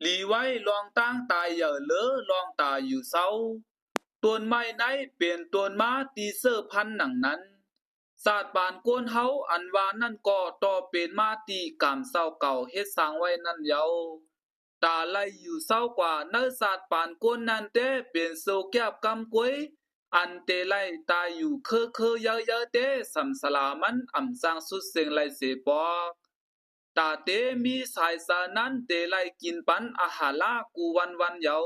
หลีไว้ลองตั้งตายเหย่อเลอลองตายอยู่เศร้าต้นไม้ไหนเปลี่ยนต้นมาตีเสื้อพันหนังนั้นศาสตร์ปานก้นเฮาอันวานั่นก็ต่อเป็นมาตีกามเศร้าเก่าเฮ็ดสร้างไว้นั่นเยาตาไลอยู่เศร้ากว่าเนื้อศาสตร์ปานก้นนั่นเต้เป็นโซแก้บกำกวยอันเตไลตายอยู่เคเยอะเยอะเต้สัมสลามันอ่ำสร้างสุดเสียงไลเสปอกตาเตมีสายสานั้นเตไลกินปันอาหารลากูวันเยา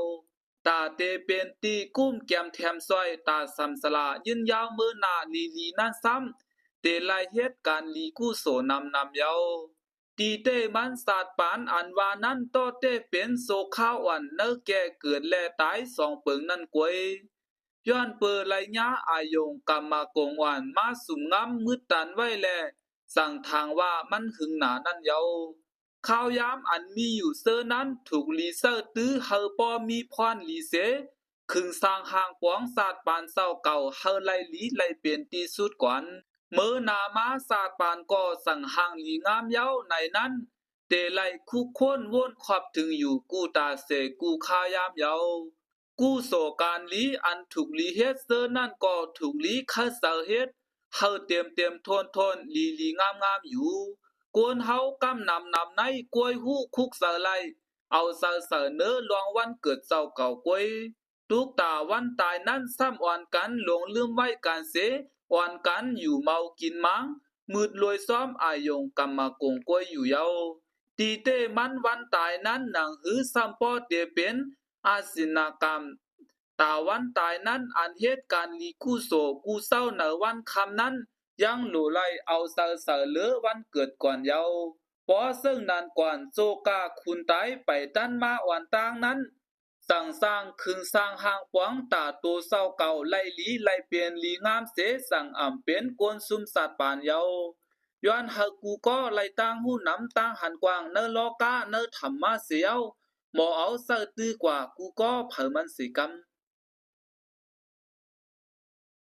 ตาเตเป็นตีกุ้มแกมแถมซอยตาสัมสลายืนยาวมือหนาลีนั่นซ้ำเตไลเฮ็ดการลีกู้โสนำเยาตีเตมันศาสตร์ปานอันวานั้นต่อเตเป็นโซข้าวอันเนอแก่เกิดและตายสองเปิงนั่นกวยย้อนเปอไรญาอายงกรรมากงวานมาสุ่มงำมืดตันไว้แลสั่งทางว่ามันหึงหนานั่นเยาข้าวยามอันมีอยู่เซอนั้นถูกลีเซอร์ตื้อเฮอปอมีพรลีเสคึงสร้างห่างปวงศาสตร์ปานเศร้าเก่าเฮอไลลีไลเปลี่ยนตีสุดกวนเมื่อนามาศาสตร์ปานก็สั่งห่างลีงามเย้าในนั้นเตไลคุกค้นวนขอบถึงอยู่กูตาเสกูข้าวยามเย้ากู้โศการลีอันถูกลีเฮ็ดเซอนั่นก็ถูกลีคัสเซอเฮ็ดเฮาเต็มทนลีงามอยู่กวนเฮากำนำในกวยหู้คุกเสอไลเอาเสอเนื้อลวงวันเกิดเจ้าเก่ากวยทุกตาวันตายนั้นซ้ำอ่อนกันหลงลืมไว้การเสอ่อนกันอยู่เมากินมังมืดรวยซ้อมอายงกำมากงกวยอยู่เยาตีเต้มันวันตายนั้นหนังหือซ้ำปอเตเป็นอาสินากรรมตาวันตายนั้นอันเหตุการณ์ลีกู้โศกู้เศร้าเหนอวันคำนั้นยังหลูไลเอาเสอเลือวันเกิดก่อนเยาพอซึ่งนานก่อนโซกาคุณตายไปตั้นมาอ่อนต่างนั้นสั่งสร้างคืนสร้างห้างปวงตาตัวเศร้าเก่าไลลีไลเปลี่ยนลีงามเสสั่งอ่ำเป็นกวนซุมสัตว์ปานเยาย้อนหากูก็ไลตั้งหูน้ำตั้งหันกวางเนอโลกาเนอธรรมะเสียวหมอเอาเสอตื้อกว่ากูก็เผอมันสิกำ